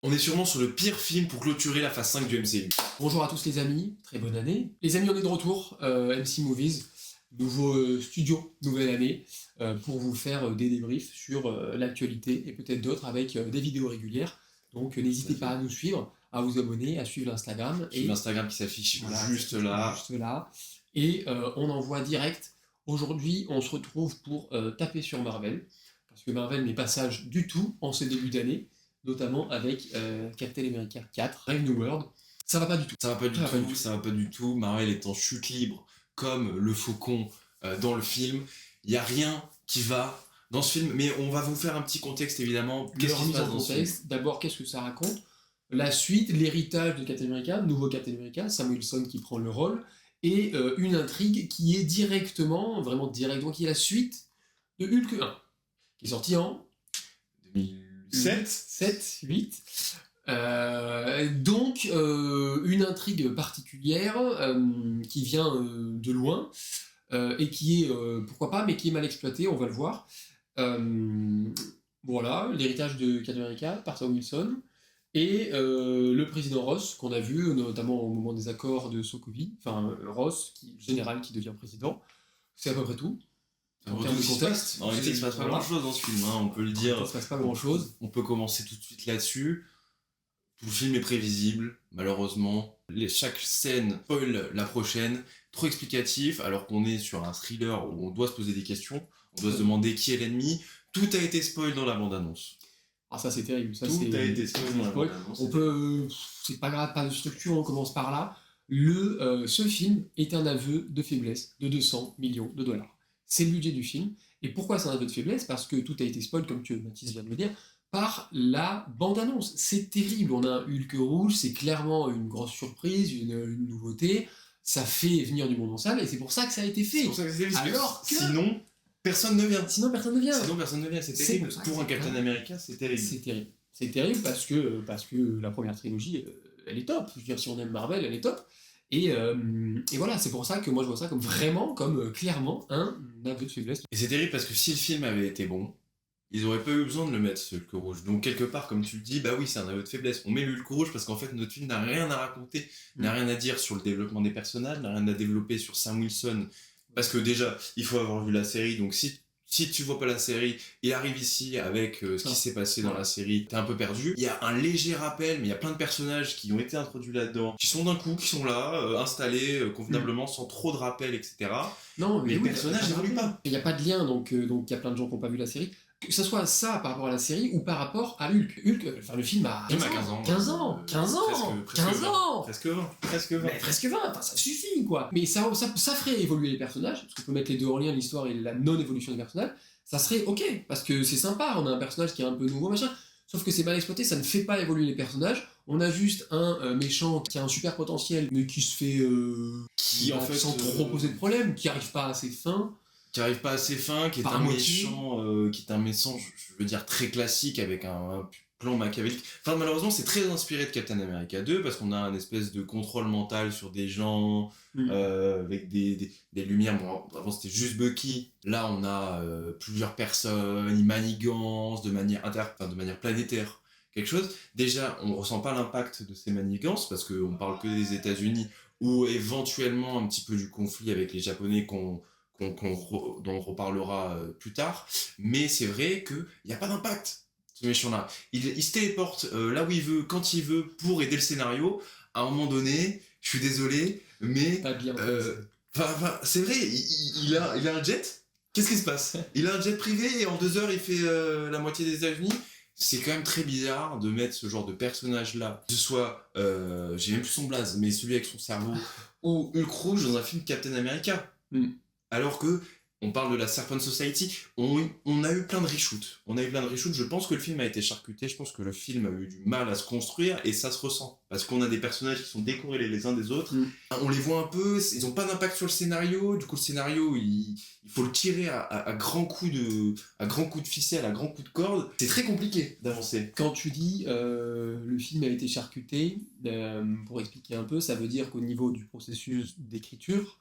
On est sûrement sur le pire film pour clôturer la phase 5 du MCU. Bonjour à tous les amis, très bonne année. Les amis, on est de retour, MC Movies, nouveau studio, nouvelle année, pour vous faire des débriefs sur l'actualité et peut-être d'autres avec des vidéos régulières. Donc n'hésitez pas à nous suivre, à vous abonner, à suivre l'Instagram. Et l'Instagram qui s'affiche voilà, juste là. Juste là. Et on envoie direct. Aujourd'hui, on se retrouve pour taper sur Marvel, parce que Marvel n'est pas sage du tout en ce début d'année, notamment avec Captain America 4, Brave New World. Ça va pas du tout. Ça va pas du tout. Marvel est en chute libre, comme le faucon dans le film. Il n'y a rien qui va dans ce film, mais on va vous faire un petit contexte évidemment. Qu'est-ce qui se passe dans ce film ? D'abord, qu'est-ce que ça raconte ? La suite, l'héritage de Captain America, nouveau Captain America, Sam Wilson qui prend le rôle, et une intrigue qui est vraiment directement, qui est la suite de Hulk 1, qui est sorti en 2007, 8. Donc, une intrigue particulière qui vient de loin et qui est, pourquoi pas, mais qui est mal exploitée, on va le voir. Voilà, l'héritage de Captain America par Sam Wilson et le président Ross, qu'on a vu notamment au moment des accords de Sokovie, enfin Ross, général qui devient président. C'est à peu près tout. En termes de contexte, en réalité, il se passe pas grand-chose dans ce film, hein, on peut le dire. Il se passe pas grand-chose. On peut commencer tout de suite là-dessus. Tout le film est prévisible, malheureusement. Chaque scène spoil la prochaine. Trop explicatif, alors qu'on est sur un thriller où on doit se poser des questions. On doit se demander qui est l'ennemi. Tout a été spoil dans la bande-annonce. Ah, ça c'est terrible. Tout a été spoil dans la bande-annonce. On peut... C'est pas grave, pas de structure, on commence par là. Ce film est un aveu de faiblesse de 200 millions de dollars. C'est le budget du film. Et pourquoi c'est un aveu de faiblesse ? Parce que tout a été spoil, comme Mathis vient de le dire, par la bande-annonce. C'est terrible. On a un Hulk rouge, c'est clairement une grosse surprise, une nouveauté. Ça fait venir du monde en salle, et c'est pour ça que ça a été fait. C'est pour ça que c'est fait, alors que... Sinon, personne ne vient. Sinon, personne ne vient. C'est terrible. Pour un Captain America, c'est terrible. C'est terrible parce que la première trilogie, elle est top. Je veux dire, si on aime Marvel, elle est top. Et voilà, c'est pour ça que moi je vois ça comme vraiment, clairement, un aveu de faiblesse. Et c'est terrible parce que si le film avait été bon, ils auraient pas eu besoin de le mettre, ce Hulk rouge. Donc quelque part, comme tu le dis, bah oui, c'est un aveu de faiblesse. On met le Hulk rouge parce qu'en fait, notre film n'a rien à raconter, n'a rien à dire sur le développement des personnages, n'a rien à développer sur Sam Wilson. Parce que déjà, il faut avoir vu la série, donc si tu vois pas la série, il arrive ici avec ce qui s'est passé dans la série, t'es un peu perdu. Il y a un léger rappel, mais il y a plein de personnages qui ont été introduits là-dedans, qui sont d'un coup, qui sont là, installés convenablement, sans trop de rappel, etc. Non, mais les personnages n'évoluent pas. Il n'y a pas de lien, donc il y a plein de gens qui n'ont pas vu la série. Que ce soit ça par rapport à la série ou par rapport à Hulk. Le film a 15 ans. 15 ans. Presque 20. Mais presque 20, enfin ça suffit quoi. Mais ça ferait évoluer les personnages, parce qu'on peut mettre les deux en lien, l'histoire et la non-évolution des personnages. Ça serait ok, parce que c'est sympa, on a un personnage qui est un peu nouveau, machin. Sauf que c'est mal exploité, ça ne fait pas évoluer les personnages. On a juste un méchant qui a un super potentiel, mais qui se fait... qui en fait... sans trop poser de problème, qui arrive pas assez fin. Qui arrive pas assez fin, qui est un méchant, je veux dire, très classique, avec un plan machiavélique. Enfin, malheureusement, c'est très inspiré de Captain America 2, parce qu'on a un espèce de contrôle mental sur des gens, avec des lumières. Bon, avant, c'était juste Bucky. Là, on a plusieurs personnes, ils manigancent de manière planétaire. Quelque chose. Déjà, on ressent pas l'impact de ces manigances, parce qu'on parle que des États-Unis, ou éventuellement un petit peu du conflit avec les Japonais dont on reparlera plus tard, mais c'est vrai qu'il n'y a pas d'impact, ce méchant-là. Il se téléporte là où il veut, quand il veut, pour aider le scénario. À un moment donné, je suis désolé, mais... c'est vrai, il a un jet. Qu'est-ce qui se passe ? Il a un jet privé et en 2 heures, il fait la moitié des États-Unis. C'est quand même très bizarre de mettre ce genre de personnage-là, que ce soit, j'ai même plus son blaze, mais celui avec son cerveau, ou Hulk rouge dans un film Captain America. Alors que on parle de la Serpent Society, on a eu plein de reshoots. Je pense que le film a été charcuté, je pense que le film a eu du mal à se construire, et ça se ressent. Parce qu'on a des personnages qui sont décorrélés les uns des autres, on les voit un peu, ils ont pas d'impact sur le scénario, du coup le scénario, il faut le tirer à grands coups de ficelle, à grands coups de corde. C'est très compliqué d'avancer. Quand tu dis le film a été charcuté, pour expliquer un peu, ça veut dire qu'au niveau du processus d'écriture,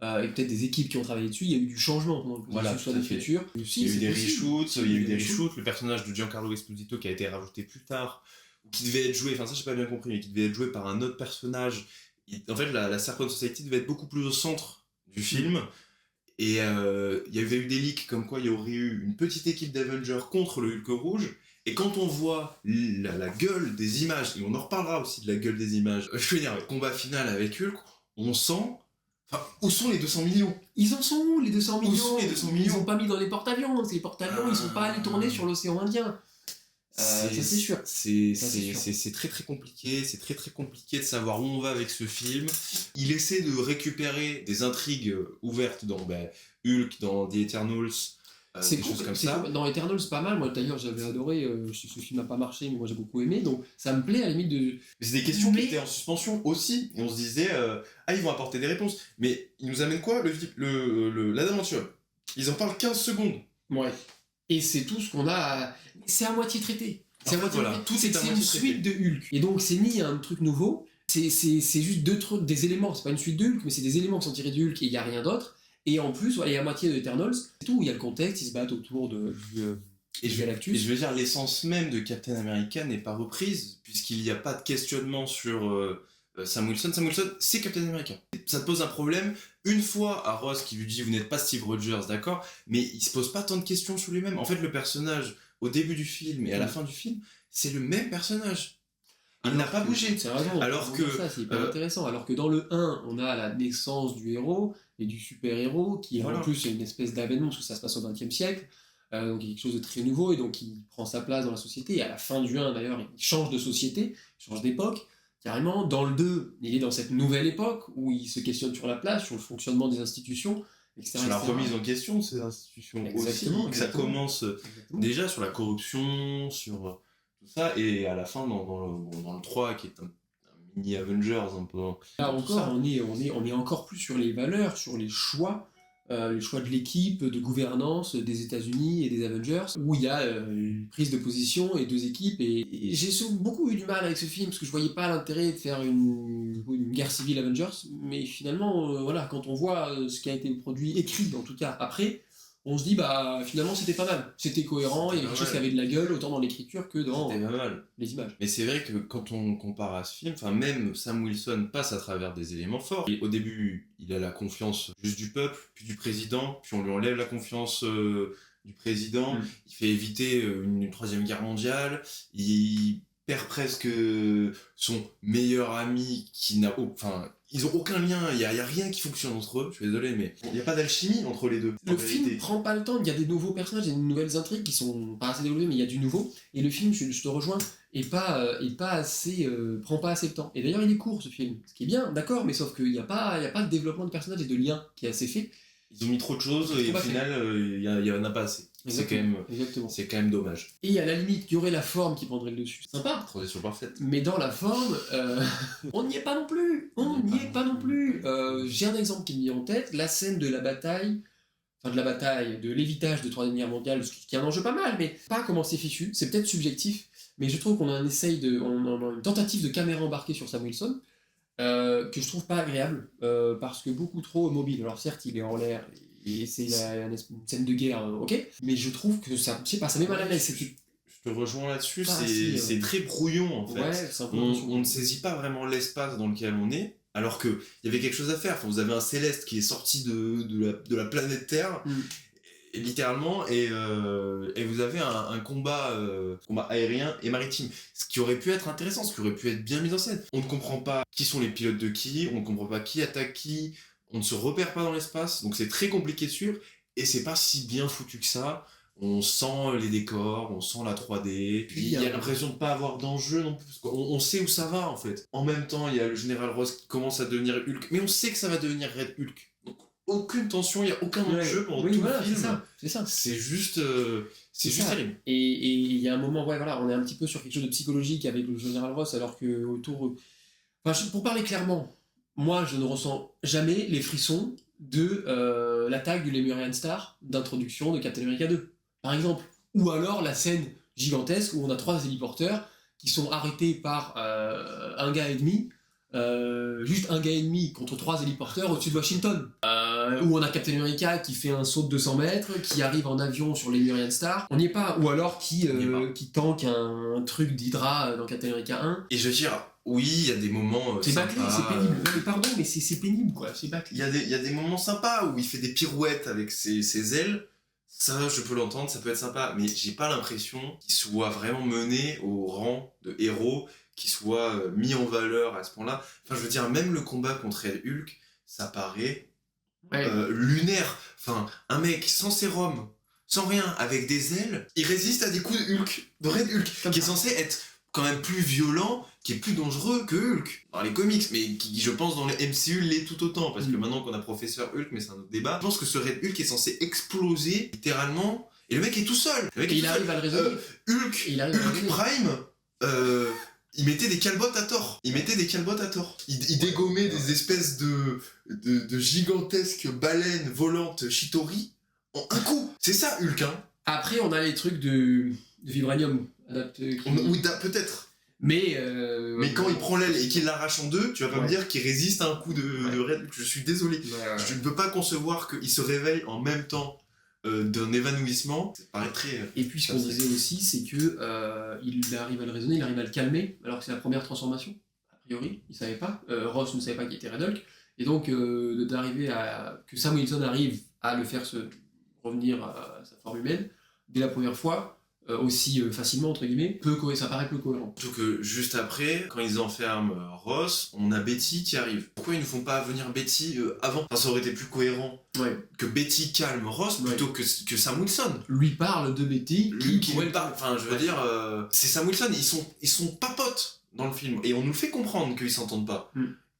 et peut-être des équipes qui ont travaillé dessus, il y a eu du changement pendant le processus d'écriture. Il y a eu des reshoots, le personnage de Giancarlo Esposito qui a été rajouté plus tard, ou qui devait être joué, enfin ça j'ai pas bien compris, mais qui devait être joué par un autre personnage. En fait, la Serpent Society devait être beaucoup plus au centre du film. Et il y avait eu des leaks comme quoi il y aurait eu une petite équipe d'Avengers contre le Hulk rouge. Et quand on voit la gueule des images, et on en reparlera aussi de la gueule des images, je veux dire, le combat final avec Hulk, on sent... Enfin, où sont les 200 millions? Ils en sont où, les 200 millions? Où sont les 200 millions? Ils ont pas mis dans les porte-avions. Les porte-avions, ils sont pas allés tourner sur l'océan Indien. Ça c'est sûr. C'est très très compliqué, c'est très très compliqué de savoir où on va avec ce film. Il essaie de récupérer des intrigues ouvertes dans Hulk, dans The Eternals, C'est des cool, choses comme ça. Dans Eternals, c'est pas mal. Moi, d'ailleurs, j'avais adoré. Ce film n'a pas marché, mais moi, j'ai beaucoup aimé. Donc, ça me plaît à la limite de. Mais c'est des questions qui étaient en suspension aussi. Et on se disait, ils vont apporter des réponses. Mais ils nous amènent quoi? L'adamantium. Ils en parlent 15 secondes. Ouais. Et c'est tout ce qu'on a. C'est à moitié traité. C'est à moitié voilà, traité. tout est à C'est une moitié traité. suite de Hulk. Et donc, c'est ni un truc nouveau. C'est juste deux trucs, des éléments. C'est pas une suite de Hulk, mais c'est des éléments qui sont tirés du Hulk et il n'y a rien d'autre. Et en plus, il y a la moitié de Eternals, c'est tout, il y a le contexte, ils se battent autour du Galactus. Et je veux dire, l'essence même de Captain America n'est pas reprise, puisqu'il n'y a pas de questionnement sur Sam Wilson. Sam Wilson, c'est Captain America. Ça te pose un problème une fois à Ross qui lui dit « Vous n'êtes pas Steve Rogers, d'accord ?» Mais il se pose pas tant de questions sur lui-même. En fait, le personnage, au début du film et à la fin du film, c'est le même personnage. Il n'a pas bougé. C'est raison. Alors que ça, c'est hyper intéressant. Alors que dans le 1, on a la naissance du héros et du super-héros, qui Voilà. en plus est une espèce d'avènement, parce que ça se passe au XXe siècle. Donc il y a quelque chose de très nouveau, et donc il prend sa place dans la société. Et à la fin du 1, d'ailleurs, il change de société, il change d'époque. Carrément, dans le 2, il est dans cette nouvelle époque où il se questionne sur la place, sur le fonctionnement des institutions, etc. sur la remise en question de ces institutions Exactement, aussi. Ça commence déjà sur la corruption, sur tout ça, et à la fin, dans le 3, qui est un mini Avengers un peu. Là encore, on est encore plus sur les valeurs, sur les choix de l'équipe, de gouvernance des États-Unis et des Avengers, où il y a une prise de position et deux équipes. Et j'ai beaucoup eu du mal avec ce film, parce que je voyais pas l'intérêt de faire une guerre civile Avengers, mais finalement, voilà, quand on voit ce qui a été produit, écrit en tout cas, après, on se dit, finalement, c'était pas mal. C'était cohérent, il y avait quelque chose qui avait de la gueule, autant dans l'écriture que dans les images. Mais c'est vrai que quand on compare à ce film, même Sam Wilson passe à travers des éléments forts. Au début, il a la confiance juste du peuple, puis du président, puis on lui enlève la confiance du président. Il fait éviter une troisième guerre mondiale. Il perd presque son meilleur ami qui n'a... ils ont aucun lien, il y a rien qui fonctionne entre eux, je suis désolé, mais il n'y a pas d'alchimie entre les deux. Le film prend pas le temps, il y a des nouveaux personnages, il y a des nouvelles intrigues qui sont pas assez développées, mais il y a du nouveau, et le film, je te rejoins, prend pas assez le temps. Et d'ailleurs, il est court, ce film, ce qui est bien, d'accord, mais sauf qu'il n'y a pas de développement de personnages et de liens qui est assez fait. Ils ont mis trop de choses et au final, il n'y en a pas assez. C'est quand même dommage. Et à la limite, il y aurait la forme qui prendrait le dessus. Sympa. Transition parfaite. Mais dans la forme, on n'y est pas non plus. J'ai un exemple qui me vient en tête, la scène de la bataille, de l'évitage de Troisième Guerre mondiale, qui est un enjeu pas mal, mais pas comment c'est fichu. C'est peut-être subjectif, mais je trouve qu'on a une tentative de caméra embarquée sur Sam Wilson, que je trouve pas agréable, parce que beaucoup trop mobile. Alors certes, il est en l'air, et c'est une scène de guerre, ok, mais je trouve que ça, je sais pas, ça met mal à l'aise. Je te rejoins là-dessus, c'est très brouillon en fait. Ouais, on ne saisit pas vraiment l'espace dans lequel on est, alors qu'il y avait quelque chose à faire. Vous avez un Céleste qui est sorti de la planète Terre, littéralement, et vous avez un combat aérien et maritime. Ce qui aurait pu être intéressant, ce qui aurait pu être bien mis en scène. On ne comprend pas qui sont les pilotes de qui, on ne comprend pas qui attaque qui, on ne se repère pas dans l'espace, donc c'est très compliqué de suivre, et c'est pas si bien foutu que ça. On sent les décors, on sent la 3D, puis il y a l'impression de pas avoir d'enjeu non plus, parce on sait où ça va en fait. En même temps, il y a le général Ross qui commence à devenir Hulk, mais on sait que ça va devenir Red Hulk. Donc aucune tension, il n'y a aucun enjeu pendant tout le film. C'est ça. C'est juste terrible. Et il y a un moment, on est un petit peu sur quelque chose de psychologique avec le général Ross, alors que autour... pour parler clairement, moi je ne ressens jamais les frissons de l'attaque du Lemurian Star d'introduction de Captain America 2. Par exemple, ou alors la scène gigantesque où on a 3 héliporteurs qui sont arrêtés par un gars et demi, juste un gars et demi contre 3 héliporteurs au-dessus de Washington. Où on a Captain America qui fait un saut de 200 mètres, qui arrive en avion sur l'Emurian Star. On n'y est pas. Ou alors qui tank un truc d'Hydra dans Captain America 1. Et je veux dire, oui, il y a des moments c'est sympas. bâclé, c'est pénible. Mais pardon, mais c'est pénible, quoi. C'est bâclé. Il y a des moments sympas où il fait des pirouettes avec ses ailes. Ça, je peux l'entendre, ça peut être sympa. Mais j'ai pas l'impression qu'il soit vraiment mené au rang de héros, qu'il soit mis en valeur à ce point-là. Enfin, je veux dire, même le combat contre Hulk, ça paraît lunaire. Enfin, un mec sans sérum, sans rien, avec des ailes, il résiste à des coups de Hulk, de Red Hulk, qui est censé être quand même plus violent, qui est plus dangereux que Hulk dans les comics, mais qui, je pense, dans le MCU l'est tout autant, parce que maintenant qu'on a Professeur Hulk, mais c'est un autre débat, je pense que ce Red Hulk est censé exploser, littéralement, et le mec est tout seul. Le mec il arrive à le résoudre. Hulk Prime, il mettait des calbottes à tort. Il dégommait des espèces de gigantesques baleines volantes Shitori en un coup. C'est ça, Hulk, hein. Après, on a les trucs de vibranium adapté. Oui, peut-être. Mais quand il prend l'aile et qu'il l'arrache en deux, tu vas pas me dire qu'il résiste à un coup de Red Hulk. Je suis désolé. Je ne peux pas concevoir qu'il se réveille en même temps d'un évanouissement. Ça paraît très... Et puis ce qu'on disait aussi, c'est que il arrive à le raisonner, il arrive à le calmer, alors que c'est la première transformation. A priori, il savait pas. Ross ne savait pas qu'il était Red Hulk. Et donc, d'arriver à... que Sam Wilson arrive à le faire revenir à sa forme humaine, dès la première fois, aussi facilement, entre guillemets, ça paraît peu cohérent. Surtout que juste après, quand ils enferment Ross, on a Betty qui arrive. Pourquoi ils ne font pas venir Betty avant ? Enfin, ça aurait été plus cohérent que Betty calme Ross plutôt que Sam Wilson. Lui parle de Betty, qui lui parle. Enfin, je veux dire, c'est Sam Wilson, ils sont pas potes dans le film. Et on nous fait comprendre qu'ils s'entendent pas.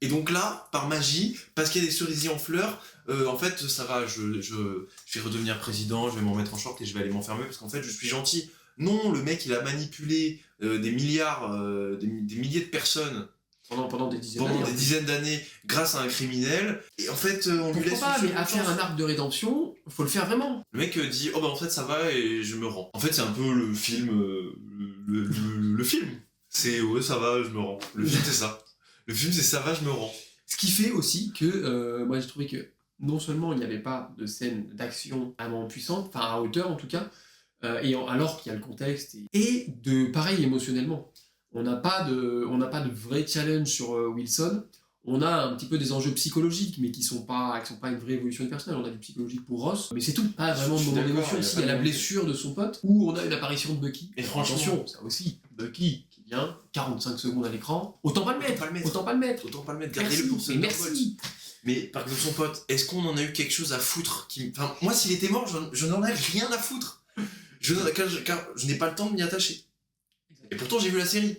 Et donc là, par magie, parce qu'il y a des cerisiers en fleurs, en fait, ça va, je vais redevenir président, je vais m'en mettre en short et je vais aller m'enfermer parce qu'en fait, je suis gentil. Non, le mec, il a manipulé des milliards, des milliers de personnes pendant des dizaines d'années grâce à un criminel. Et en fait, on lui laisse pas, mais à faire un arc de rédemption, faut le faire vraiment. Le mec dit, oh bah en fait, ça va et je me rends. En fait, c'est un peu le film, le film. C'est, ouais, ça va, je me rends. Le film, c'est ça. Le film, c'est ça va, je me rends. Ce qui fait aussi que, moi j'ai trouvé que non seulement il n'y avait pas de scène d'action vraiment puissante, enfin à hauteur en tout cas, alors qu'il y a le contexte, et de pareil émotionnellement. On n'a pas de vrai challenge sur Wilson, on a un petit peu des enjeux psychologiques, mais qui sont pas une vraie évolution de personnage. On a du psychologique pour Ross, mais c'est tout, pas vraiment de moment d'émotion. Il y a la blessure de son pote, ou on a une apparition de Bucky. Et franchement, attention, ça aussi, Bucky qui vient, 45 secondes à l'écran, autant pas le mettre, gardez-le pour ce merci. Mais par exemple, son pote, est-ce qu'on en a eu quelque chose à foutre Enfin, moi, s'il était mort, je n'en ai rien à foutre. Car je n'ai pas le temps de m'y attacher. Et pourtant, j'ai vu la série.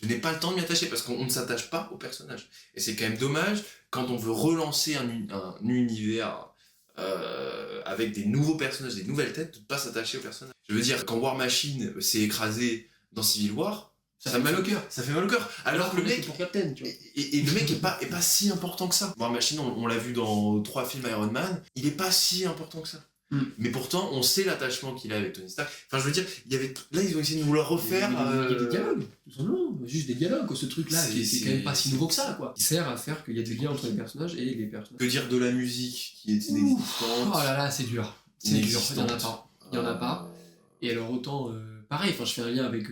Je n'ai pas le temps de m'y attacher parce qu'on ne s'attache pas au personnage. Et c'est quand même dommage quand on veut relancer un univers avec des nouveaux personnages, des nouvelles têtes, de ne pas s'attacher au personnage. Je veux dire, quand War Machine s'est écrasé dans Civil War, ça fait mal au cœur. Ça fait mal au cœur. Alors que le mec pour Captain, tu vois. Et le mec est pas si important que ça. War Machine, on l'a vu dans 3 films Iron Man, il est pas si important que ça. Mais pourtant, on sait l'attachement qu'il a avec Tony Stark. Enfin, je veux dire, là, ils ont essayé de nous le refaire. Il y a des dialogues, tout simplement. Juste des dialogues, quoi. Ce truc-là, c'est quand même pas si nouveau que ça, quoi. Il sert à faire qu'il y a des liens entre les personnages et les personnages. Que dire de la musique qui est inexistante. Oh là là, c'est dur. C'est dur, il y en a pas. Et alors, autant, pareil, je fais un lien avec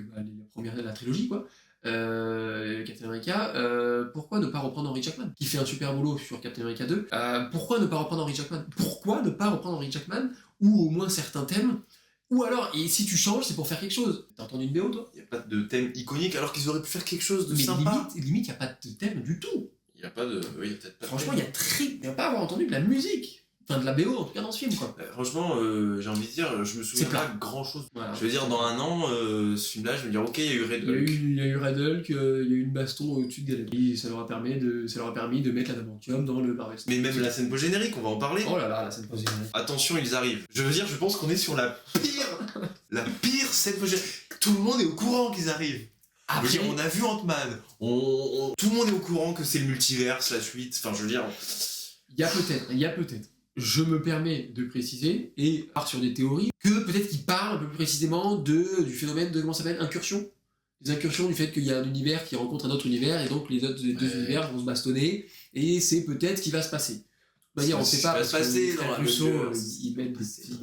la trilogie, quoi. Captain America, pourquoi ne pas reprendre Henry Jackman qui fait un super boulot sur Captain America 2, pourquoi ne pas reprendre Henry Jackman ou au moins certains thèmes, ou alors, et si tu changes c'est pour faire quelque chose. T'as entendu une BO toi? Il n'y a pas de thème iconique alors qu'ils auraient pu faire quelque chose de sympa. Limite il n'y a pas de thème du tout. Il n'y a pas de... Oui, il y a peut-être pas. Franchement il n'y a pas à avoir entendu de la musique. Enfin, de la BO en tout cas dans ce film quoi. Franchement, j'ai envie de dire, je me souviens pas grand chose. Voilà. Je veux dire, dans un an, ce film-là, je vais me dire, ok, il y a eu Red Hulk. Il y a eu Red Hulk, il y a eu une baston au-dessus de Galactus. Et ça leur a permis de mettre l'adamantium dans le Marvel. Mais même la scène post-générique, on va en parler. Oh là là, la scène post-générique. Attention, ils arrivent. Je veux dire, je pense qu'on est sur la pire scène post-générique. Tout le monde est au courant qu'ils arrivent. Je veux dire, on a vu Ant-Man. Tout le monde est au courant que c'est le multiverse, la suite. Enfin, je veux dire... Il y a peut-être. Je me permets de préciser, et part sur des théories, que peut-être qu'il parle un peu plus précisément du phénomène de, comment ça s'appelle, incursion. Les incursions du fait qu'il y a un univers qui rencontre un autre univers, et donc les deux univers vont se bastonner, et c'est peut-être ce qui va se passer. D'ailleurs, on sait pas, parce que passer les dans frères la Russo, mesure. ils mettent des petits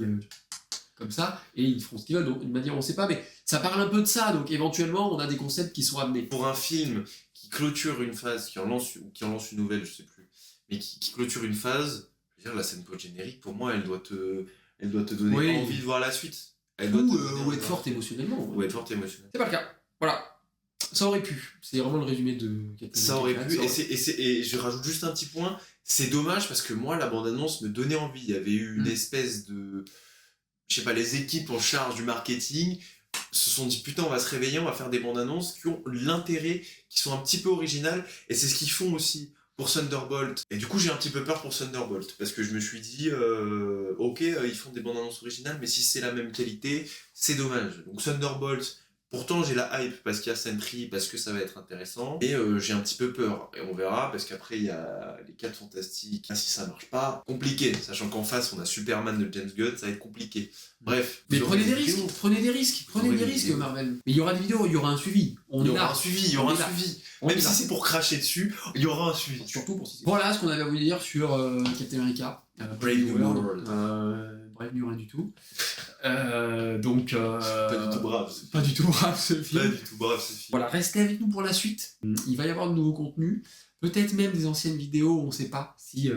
comme ça, et ils feront ce qu'ils veulent, donc d'une manière on sait pas, mais ça parle un peu de ça, donc éventuellement on a des concepts qui sont amenés. Pour un film qui clôture une phase, qui en lance une nouvelle, je sais plus, mais qui clôture une phase, je veux dire, la scène post-générique, pour moi, elle doit te donner envie de voir la suite. Ou être forte émotionnellement. Ou être forte émotionnellement. C'est pas le cas. Voilà. Ça aurait pu. C'est vraiment le résumé de Captain Ça aurait America. pu, et je rajoute juste un petit point, c'est dommage parce que moi, la bande-annonce me donnait envie. Il y avait eu une espèce de... Je sais pas, les équipes en charge du marketing se sont dit putain, on va se réveiller, on va faire des bandes annonces qui ont l'intérêt, qui sont un petit peu originales, et c'est ce qu'ils font aussi pour Thunderbolt. Et du coup, j'ai un petit peu peur pour Thunderbolt parce que je me suis dit ok, ils font des bandes annonces originales, mais si c'est la même qualité, c'est dommage. Donc Thunderbolt, pourtant j'ai la hype parce qu'il y a Sentry, parce que ça va être intéressant, et j'ai un petit peu peur, et on verra, parce qu'après il y a les 4 Fantastiques. Si ça marche pas, compliqué, sachant qu'en face on a Superman de James Gunn, ça va être compliqué. Bref. Mais prenez des risques, Marvel. Mais il y aura des vidéos, il y aura un suivi. Il y aura un suivi. Même si c'est pour cracher dessus, il y aura un suivi. Surtout pour si. Voilà ce qu'on avait à vous dire sur Captain America. Brave New World. Bref, rien du tout. Donc. Pas du tout brave. Pas du tout brave ce film. Pas du tout brave ce film. Voilà, restez avec nous pour la suite. Il va y avoir de nouveaux contenus. Peut-être même des anciennes vidéos, on ne sait pas si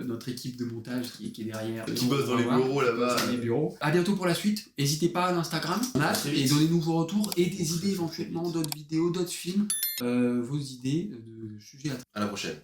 notre équipe de montage qui est derrière. Qui bosse dans les bureaux là-bas. Dans les bureaux. À bientôt pour la suite. N'hésitez pas à l'Instagram. Et donnez-nous vos retours et des idées éventuellement, d'autres vidéos, d'autres films, vos idées de sujets à... À la prochaine.